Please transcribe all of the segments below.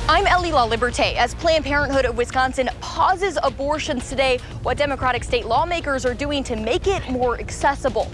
I'm Ellie LaLiberte. As Planned Parenthood of Wisconsin pauses abortions today, what Democratic state lawmakers are doing to make it more accessible.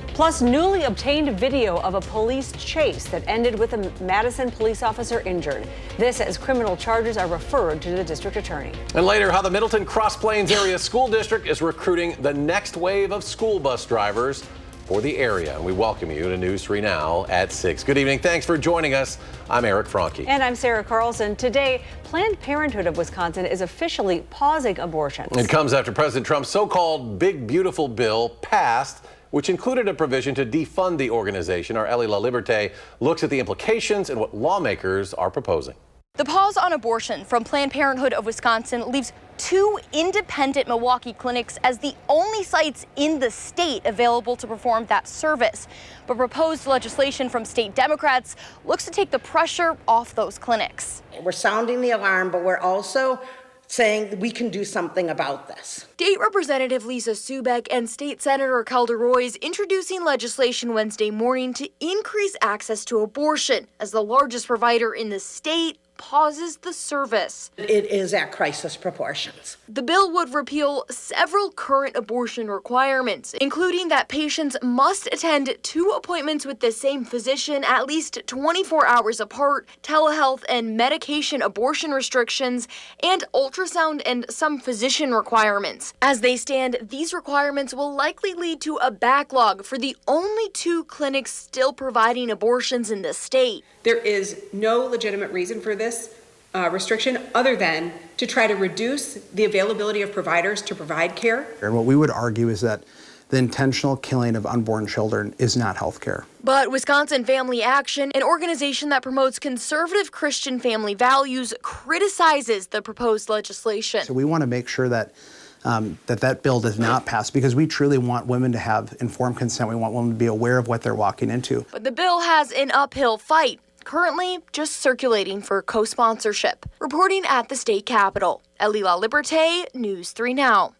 Plus, newly obtained video of a police chase that ended with a Madison police officer injured. This as criminal charges are referred to the district attorney. And later, how the Middleton Cross Plains Area School District is recruiting the next wave of school bus drivers for the area. And we welcome you to News 3 Now at 6. Good evening. Thanks for joining us. I'm Eric Franke. And I'm Sarah Carlson. Today, Planned Parenthood of Wisconsin is officially pausing abortions. It comes after President Trump's so-called Big Beautiful Bill passed, which included a provision to defund the organization. Our Ellie LaLiberte looks at the implications and what lawmakers are proposing. The pause on abortion from Planned Parenthood of Wisconsin leaves 2 independent Milwaukee clinics as the only sites in the state available to perform that service. But proposed legislation from state Democrats looks to take the pressure off those clinics. We're sounding the alarm, but we're also saying we can do something about this. State Representative Lisa Subeck and State Senator Calder Roys introducing legislation Wednesday morning to increase access to abortion as the largest provider in the state pauses the service. It is at crisis proportions. The bill would repeal several current abortion requirements, including that patients must attend 2 appointments with the same physician at least 24 hours apart, telehealth and medication abortion restrictions, and ultrasound and some physician requirements. As they stand, these requirements will likely lead to a backlog for the only 2 clinics still providing abortions in the state. There is no legitimate reason for this restriction other than to try to reduce the availability of providers to provide care. And what we would argue is that the intentional killing of unborn children is not health care. But Wisconsin Family Action, an organization that promotes conservative Christian family values, criticizes the proposed legislation. So we want to make sure that that bill does not pass because we truly want women to have informed consent. We want women to be aware of what they're walking into. But the bill has an uphill fight. Currently, just circulating for co-sponsorship. Reporting at the state capitol, Ellie LaLiberte, News 3 Now.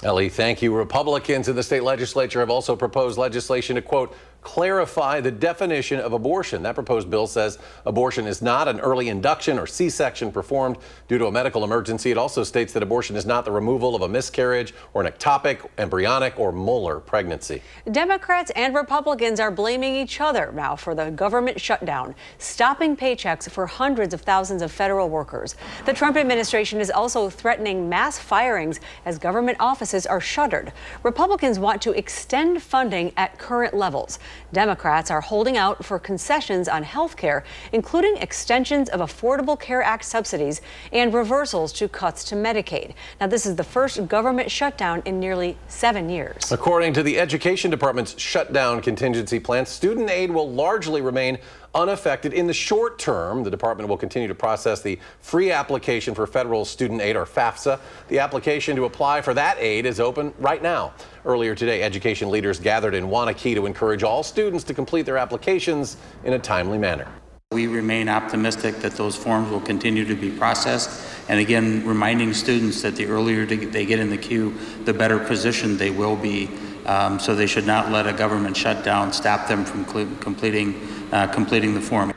Ellie, thank you. Republicans in the state legislature have also proposed legislation to, quote, clarify the definition of abortion. That proposed bill says abortion is not an early induction or C-section performed due to a medical emergency. It also states that abortion is not the removal of a miscarriage or an ectopic, embryonic, or molar pregnancy. Democrats and Republicans are blaming each other now for the government shutdown, stopping paychecks for hundreds of thousands of federal workers. The Trump administration is also threatening mass firings as government offices are shuttered. Republicans want to extend funding at current levels. Democrats are holding out for concessions on health care, including extensions of Affordable Care Act subsidies and reversals to cuts to Medicaid. Now, this is the first government shutdown in nearly 7 years. According to the Education Department's shutdown contingency plan, student aid will largely remain unaffected in the short term. The department will continue to process the free application for federal student aid, or FAFSA. The application to apply for that aid is open right now. Earlier today, education leaders gathered in Waunakee to encourage all students to complete their applications in a timely manner. We remain optimistic that those forms will continue to be processed. And again, reminding students that the earlier they get in the queue, the better positioned they will be. So they should not let a government shutdown stop them from completing the form.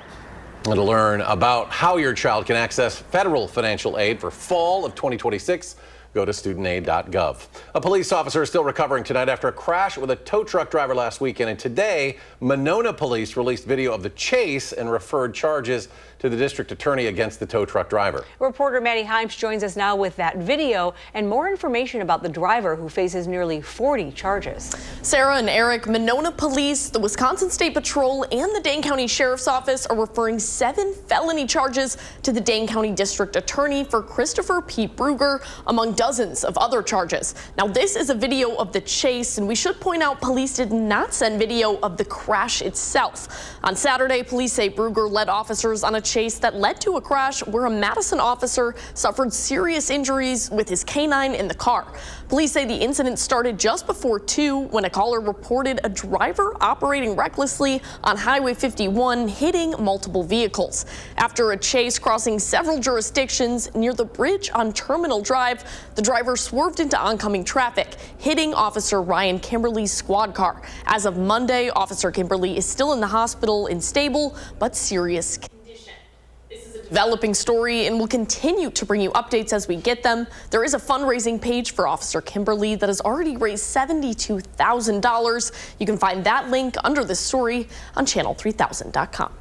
And to learn about how your child can access federal financial aid for fall of 2026, go to studentaid.gov. A police officer is still recovering tonight after a crash with a tow truck driver last weekend. And today, Monona police released video of the chase and referred charges to the district attorney against the tow truck driver. Reporter Maddie Himes joins us now with that video and more information about the driver who faces nearly 40 charges. Sarah and Eric, Monona Police, the Wisconsin State Patrol, and the Dane County Sheriff's Office are referring 7 felony charges to the Dane County District Attorney for Christopher P. Bruger, among dozens of other charges. Now, this is a video of the chase, and we should point out police did not send video of the crash itself. On Saturday, police say Bruger led officers on a chase that led to a crash where a Madison officer suffered serious injuries with his canine in the car. Police say the incident started just before 2 when a caller reported a driver operating recklessly on Highway 51 hitting multiple vehicles. After a chase crossing several jurisdictions near the bridge on Terminal Drive, the driver swerved into oncoming traffic, hitting Officer Ryan Kimberly's squad car. As of Monday, Officer Kimberly is still in the hospital in stable but serious condition. This is a developing story, and we'll continue to bring you updates as we get them. There is a fundraising page for Officer Kimberly that has already raised $72,000. You can find that link under this story on channel3000.com.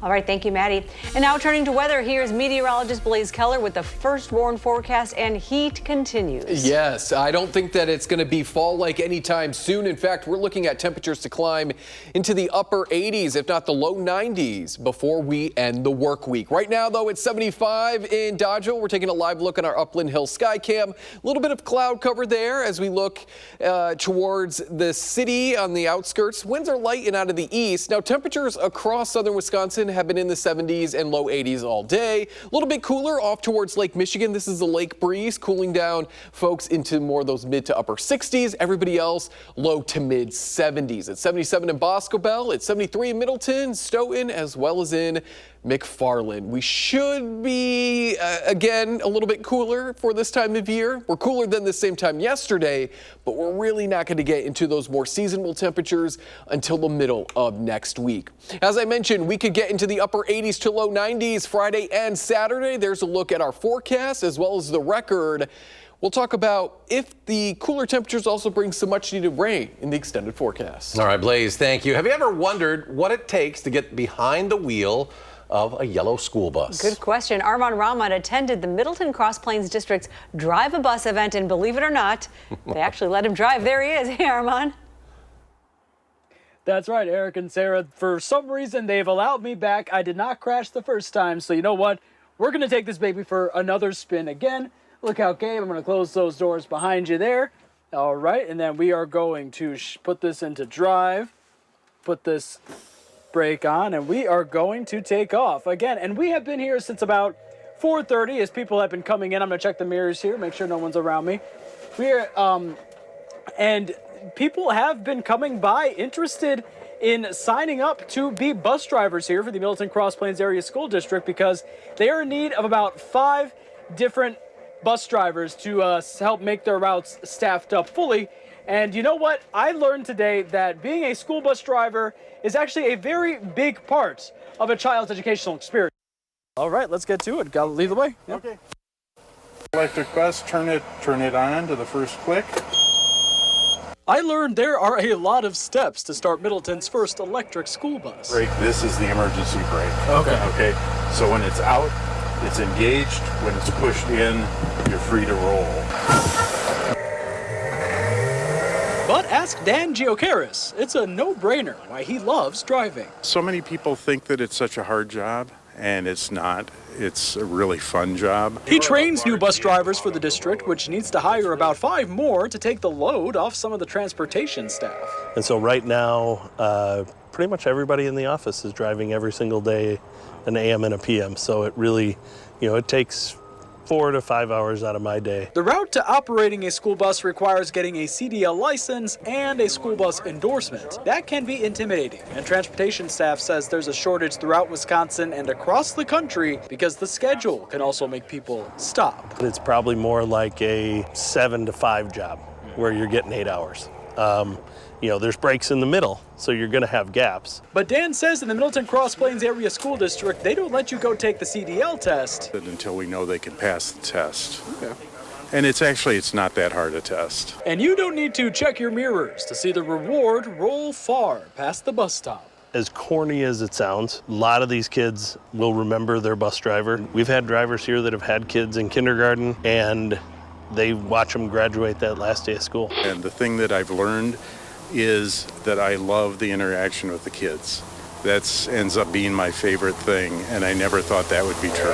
All right, thank you, Maddie. And now turning to weather, here's meteorologist Blaise Keller with the firstborn forecast, and heat continues. Yes, I don't think that it's going to be fall-like anytime soon. In fact, we're looking at temperatures to climb into the upper 80s, if not the low 90s, before we end the work week. Right now, though, it's 75 in Dodgeville. We're taking a live look on our Upland Hill sky cam. A little bit of cloud cover there as we look towards the city on the outskirts. Winds are light and out of the east. Now, temperatures across southern Wisconsin have been in the 70s and low 80s all day. A little bit cooler off towards Lake Michigan. This is the lake breeze cooling down folks into more of those mid to upper 60s. Everybody else low to mid 70s. It's 77 in Boscobel. It's 73 in Middleton, Stoughton, as well as in McFarland. We should be, again, a little bit cooler for this time of year. We're cooler than the same time yesterday, but we're really not going to get into those more seasonal temperatures until the middle of next week. As I mentioned, we could get into the upper 80s to low 90s Friday and Saturday. There's a look at our forecast as well as the record. We'll talk about if the cooler temperatures also bring some much needed rain in the extended forecast. All right, Blaise, thank you. Have you ever wondered what it takes to get behind the wheel of a yellow school bus? Good question. Armand Rahman attended the Middleton Cross Plains District's Drive a Bus event, and believe it or not, they actually let him drive. There he is. Hey, Armand. That's right, Eric and Sarah. For some reason, they've allowed me back. I did not crash the first time, so you know what? We're going to take this baby for another spin again. Look out, Gabe. I'm going to close those doors behind you there. All right, and then we are going to put this into drive, put this brake on, and we are going to take off again. And we have been here since about 4:30 as people have been coming in. I'm going to check the mirrors here, make sure no one's around me. We're and people have been coming by interested in signing up to be bus drivers here for the Middleton Cross Plains Area School District because they are in need of about 5 different bus drivers to help make their routes staffed up fully. And you know what? I learned today that being a school bus driver is actually a very big part of a child's educational experience. All right, let's get to it. Gotta lead the way. Yep. Okay. Electric bus, turn it on to the first click. I learned there are a lot of steps to start Middleton's first electric school bus. Brake, this is the emergency brake. Okay. So when it's out, it's engaged. When it's pushed in, you're free to roll. But ask Dan Giocaris. It's a no-brainer why he loves driving. So many people think that it's such a hard job, and it's not. It's a really fun job. He trains new bus drivers for the district, which needs to hire about 5 more to take the load off some of the transportation staff. And so right now, pretty much everybody in the office is driving every single day, an AM and a PM. So it really, it takes 4 to 5 hours out of my day. The route to operating a school bus requires getting a CDL license and a school bus endorsement. That can be intimidating, and transportation staff says there's a shortage throughout Wisconsin and across the country because the schedule can also make people stop. It's probably more like a 7 to 5 job where you're getting 8 hours. There's breaks in the middle, so you're going to have gaps. But Dan says in the Middleton Cross Plains Area School District, they don't let you go take the CDL test Until we know they can pass the test. Okay. And it's not that hard a test. And you don't need to check your mirrors to see the reward roll far past the bus stop. As corny as it sounds, a lot of these kids will remember their bus driver. We've had drivers here that have had kids in kindergarten, and they watch them graduate that last day of school. And the thing that I've learned is that I love the interaction with the kids. That ends up being my favorite thing, and I never thought that would be true.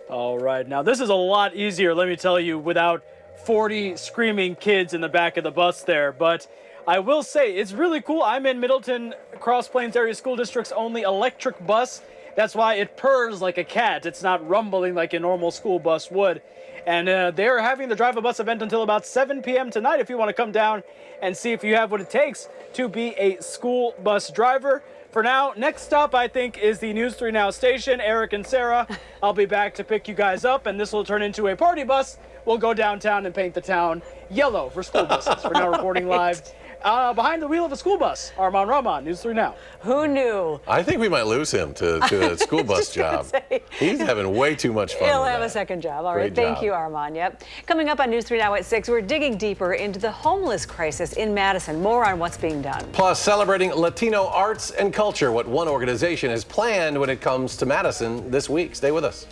All right, now this is a lot easier, let me tell you, without 40 screaming kids in the back of the bus there. But I will say, it's really cool. I'm in Middleton Cross Plains Area School District's only electric bus. That's why it purrs like a cat. It's not rumbling like a normal school bus would. And they're having the Drive a Bus event until about 7 p.m. tonight if you want to come down and see if you have what it takes to be a school bus driver. For now, next stop, I think, is the News 3 Now station. Eric and Sarah, I'll be back to pick you guys up, and this will turn into a party bus. We'll go downtown and paint the town yellow for school buses. For now, reporting live behind the wheel of a school bus. Arman Rahman, News 3 Now. Who knew? I think we might lose him to a school bus job. He's having way too much fun. He'll have a second job. All right. Thank you, Arman. Yep. Coming up on News 3 Now at 6, we're digging deeper into the homeless crisis in Madison. More on what's being done. Plus, celebrating Latino arts and culture, what one organization has planned when it comes to Madison this week. Stay with us.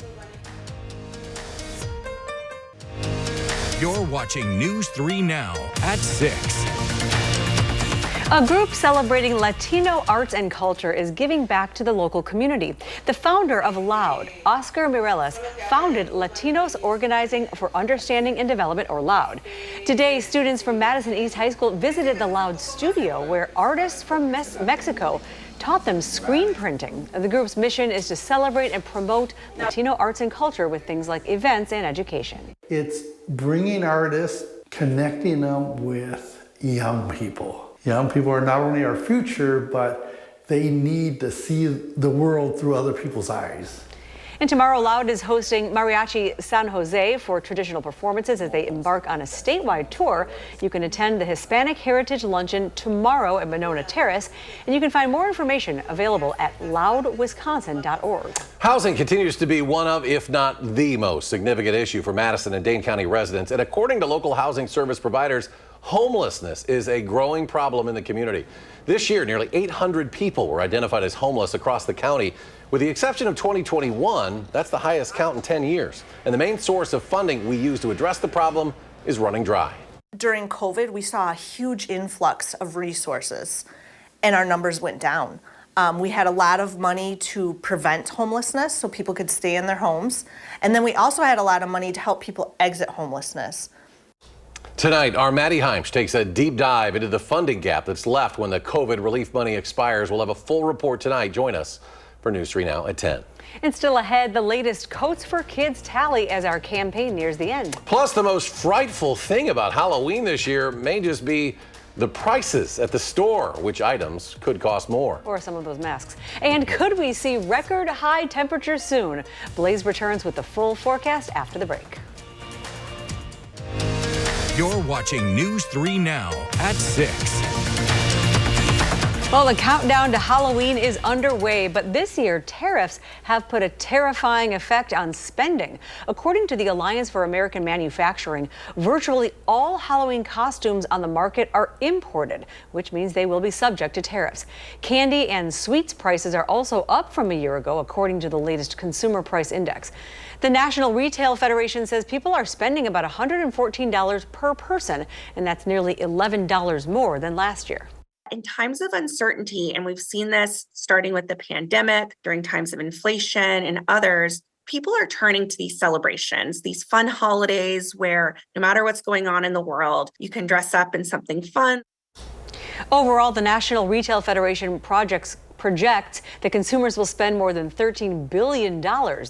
You're watching News 3 Now at 6. A group celebrating Latino arts and culture is giving back to the local community. The founder of LOUD, Oscar Mireles, founded Latinos Organizing for Understanding and Development, or LOUD. Today, students from Madison East High School visited the LOUD studio, where artists from Mexico taught them screen printing. The group's mission is to celebrate and promote Latino arts and culture with things like events and education. It's bringing artists, connecting them with young people. Young people are not only our future, but they need to see the world through other people's eyes. And tomorrow, LOUD is hosting Mariachi San Jose for traditional performances as they embark on a statewide tour. You can attend the Hispanic Heritage Luncheon tomorrow at Monona Terrace, and you can find more information available at loudwisconsin.org. Housing continues to be one of, if not the most significant issue for Madison and Dane County residents. And according to local housing service providers, homelessness is a growing problem in the community. This year, nearly 800 people were identified as homeless across the county. With the exception of 2021, that's the highest count in 10 years. And the main source of funding we use to address the problem is running dry. During COVID, we saw a huge influx of resources and our numbers went down. We had a lot of money to prevent homelessness so people could stay in their homes. And then we also had a lot of money to help people exit homelessness. Tonight, our Maddie Heimsch takes a deep dive into the funding gap that's left when the COVID relief money expires. We'll have a full report tonight. Join us for News 3 Now at 10. And still ahead, the latest Coats for Kids tally as our campaign nears the end. Plus, the most frightful thing about Halloween this year may just be the prices at the store, which items could cost more. Or some of those masks. And could we see record high temperatures soon? Blaze returns with the full forecast after the break. You're watching News 3 Now at 6. Well, the countdown to Halloween is underway, but this year tariffs have put a terrifying effect on spending. According to the Alliance for American Manufacturing, virtually all Halloween costumes on the market are imported, which means they will be subject to tariffs. Candy and sweets prices are also up from a year ago, according to the latest Consumer Price Index. The National Retail Federation says people are spending about $114 per person, and that's nearly $11 more than last year. In times of uncertainty, and we've seen this starting with the pandemic, during times of inflation and others, people are turning to these celebrations, these fun holidays where no matter what's going on in the world, you can dress up in something fun. Overall, the National Retail Federation projects that consumers will spend more than $13 billion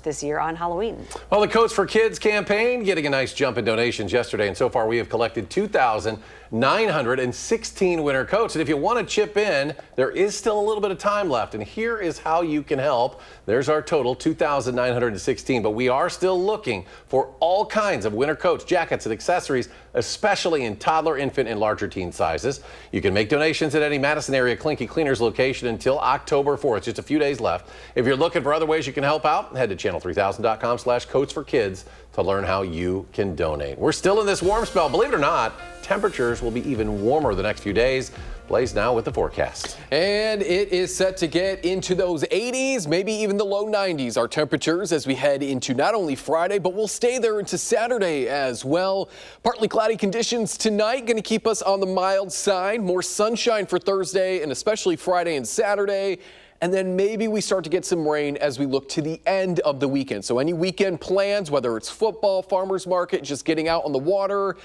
this year on Halloween. Well, the Coats for Kids campaign getting a nice jump in donations yesterday, and so far we have collected 2,916 winter coats. And if you want to chip in, there is still a little bit of time left, and here is how you can help. There's our total, 2,916, but we are still looking for all kinds of winter coats, jackets, and accessories, especially in toddler, infant, and larger teen sizes. You can make donations at any Madison area Clinky Cleaners location until October 4th. Just a few days left. If you're looking for other ways you can help out, head to channel3000.com/coats4kids to learn how you can donate. We're still in this warm spell. Believe it or not, temperatures will be even warmer the next few days. Blaze now with the forecast. And it is set to get into those 80s, maybe even the low 90s. Our temperatures as we head into not only Friday, but we'll stay there into Saturday as well. Partly cloudy conditions tonight, going to keep us on the mild side. More sunshine for Thursday and especially Friday and Saturday. And then maybe we start to get some rain as we look to the end of the weekend. So any weekend plans, whether it's football, farmers market, just getting out on the water,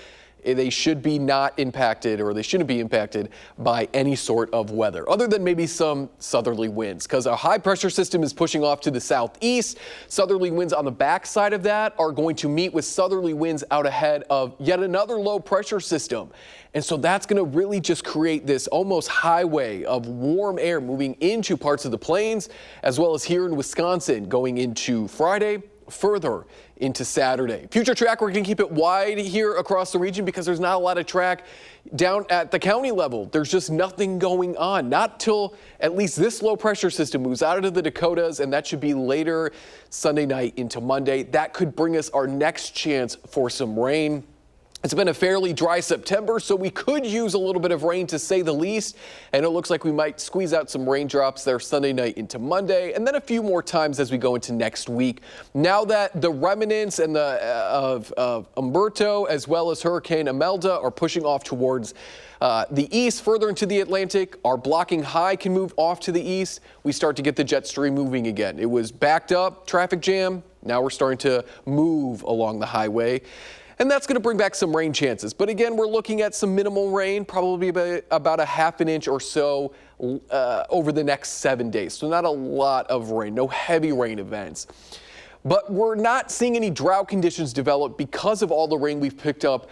they should be not impacted, or they shouldn't be impacted by any sort of weather, other than maybe some southerly winds, because our high pressure system is pushing off to the southeast. Southerly winds on the backside of that are going to meet with southerly winds out ahead of yet another low pressure system. And so that's going to really just create this almost highway of warm air moving into parts of the plains, as well as here in Wisconsin going into Friday further into Saturday. Future track, we're going to keep it wide here across the region because there's not a lot of track down at the county level. There's just nothing going on, not till at least this low pressure system moves out of the Dakotas, and that should be later Sunday night into Monday. That could bring us our next chance for some rain. It's been a fairly dry September, so we could use a little bit of rain to say the least, and it looks like we might squeeze out some raindrops there Sunday night into Monday, and then a few more times as we go into next week. Now that the remnants and of Humberto as well as Hurricane Imelda are pushing off towards the east, further into the Atlantic, our blocking high can move off to the east. We start to get the jet stream moving again. It was backed up, traffic jam. Now we're starting to move along the highway. And that's going to bring back some rain chances. But again, we're looking at some minimal rain, probably about a half an inch or so over the next 7 days. So not a lot of rain, no heavy rain events. But we're not seeing any drought conditions develop because of all the rain we've picked up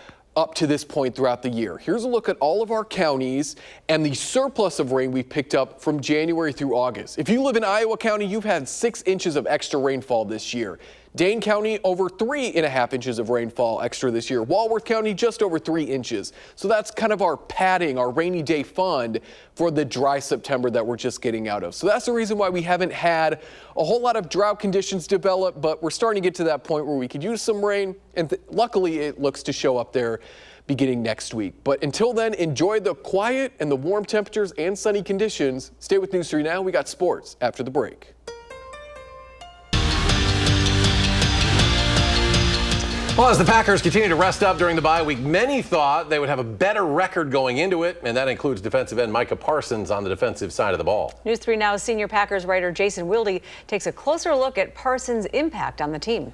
to this point throughout the year. Here's a look at all of our counties and the surplus of rain we've picked up from January through August. If you live in Iowa County, you've had 6 inches of extra rainfall this year. Dane County, over 3.5 inches of rainfall extra this year. Walworth County, just over 3 inches. So that's kind of our padding, our rainy day fund for the dry September that we're just getting out of. So that's the reason why we haven't had a whole lot of drought conditions develop, but we're starting to get to that point where we could use some rain, and luckily it looks to show up there beginning next week. But until then, enjoy the quiet and the warm temperatures and sunny conditions. Stay with News 3 Now. We got sports after the break. Well, as the Packers continue to rest up during the bye week, many thought they would have a better record going into it, and that includes defensive end Micah Parsons on the defensive side of the ball. News 3 Now's senior Packers writer Jason Wilde takes a closer look at Parsons' impact on the team.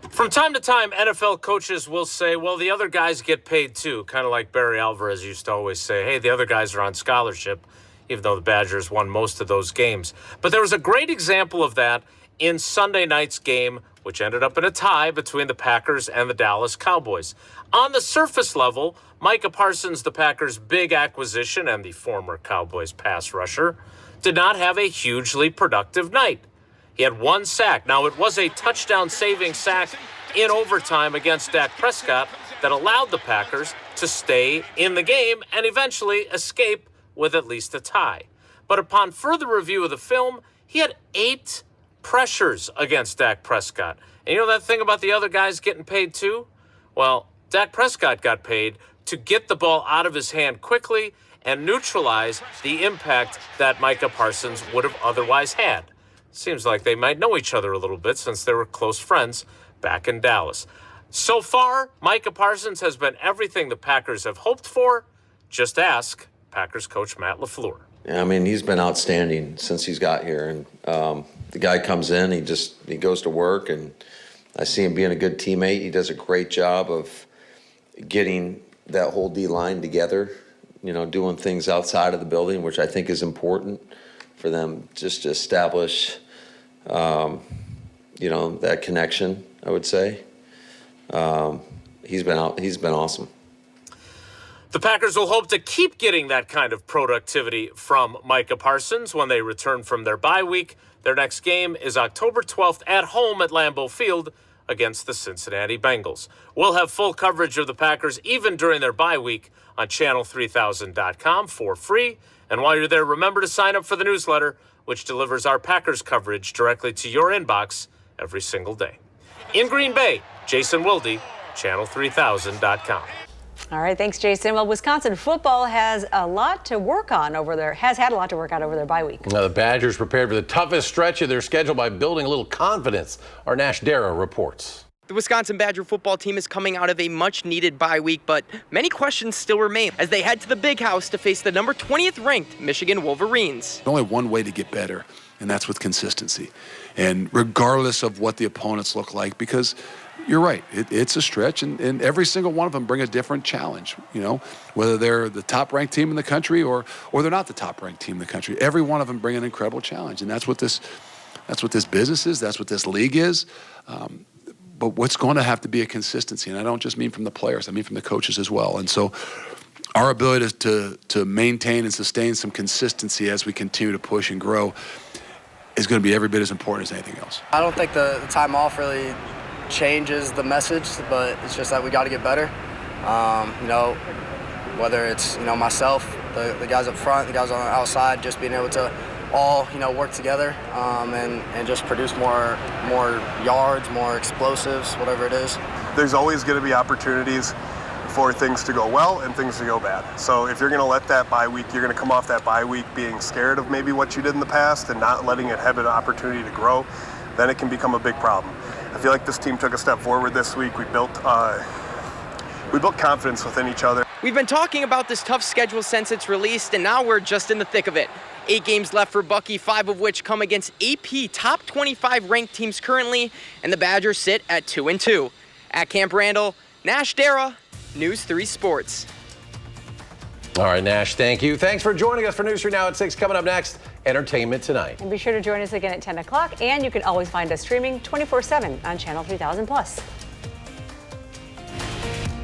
From time to time, NFL coaches will say, well, the other guys get paid too, kind of like Barry Alvarez used to always say, hey, the other guys are on scholarship, even though the Badgers won most of those games. But there was a great example of that in Sunday night's game, which ended up in a tie between the Packers and the Dallas Cowboys. On the surface level, Micah Parsons, the Packers' big acquisition and the former Cowboys pass rusher, did not have a hugely productive night. He had 1 sack. Now, it was a touchdown-saving sack in overtime against Dak Prescott that allowed the Packers to stay in the game and eventually escape with at least a tie. But upon further review of the film, he had 8 pressures against Dak Prescott. And you know that thing about the other guys getting paid too? Well, Dak Prescott got paid to get the ball out of his hand quickly and neutralize the impact that Micah Parsons would have otherwise had. Seems like they might know each other a little bit since they were close friends back in Dallas. So far, Micah Parsons has been everything the Packers have hoped for. Just ask Packers coach Matt LaFleur. Yeah, I mean, he's been outstanding since he's got here. And the guy comes in, he goes to work, and I see him being a good teammate. He does a great job of getting that whole D-line together, you know, doing things outside of the building, which I think is important for them just to establish, you know, that connection, I would say. He's been awesome. The Packers will hope to keep getting that kind of productivity from Micah Parsons when they return from their bye week. Their next game is October 12th at home at Lambeau Field against the Cincinnati Bengals. We'll have full coverage of the Packers even during their bye week on channel3000.com for free. And while you're there, remember to sign up for the newsletter, which delivers our Packers coverage directly to your inbox every single day. In Green Bay, Jason Wilde, channel3000.com. All right, thanks, Jason. Well, Wisconsin football has a lot to work on over there, has had a lot to work on over their bye week. Now, the Badgers prepared for the toughest stretch of their schedule by building a little confidence. Our Nash Darrow reports. The Wisconsin Badger football team is coming out of a much-needed bye week, but many questions still remain as they head to the Big House to face the number 20th ranked Michigan Wolverines. There's only one way to get better, and that's with consistency. And regardless of what the opponents look like, because you're right, it's a stretch, and every single one of them bring a different challenge, you know, whether they're the top-ranked team in the country or they're not the top-ranked team in the country. Every one of them bring an incredible challenge, and that's what this business is, that's what this league is. But what's going to have to be a consistency, and I don't just mean from the players, I mean from the coaches as well. And so our ability to maintain and sustain some consistency as we continue to push and grow is going to be every bit as important as anything else. I don't think the time off really changes the message, but it's just that we got to get better. You know, whether it's, you know, myself, the guys up front, the guys on the outside, just being able to all, you know, work together and just produce more yards, more explosives, whatever it is. There's always going to be opportunities for things to go well and things to go bad. So if you're going to let that bye week, you're going to come off that bye week being scared of maybe what you did in the past and not letting it have an opportunity to grow, then it can become a big problem. I feel like this team took a step forward this week. We built confidence within each other. We've been talking about this tough schedule since it's released, and now we're just in the thick of it. 8 games left for Bucky, 5 of which come against AP top 25 ranked teams currently, and the Badgers sit at 2-2. At Camp Randall, Nash Dara, News 3 Sports. All right, Nash, thank you. Thanks for joining us for News 3 Now at 6. Coming up next, Entertainment Tonight. And be sure to join us again at 10 o'clock, and you can always find us streaming 24/7 on Channel 3000+.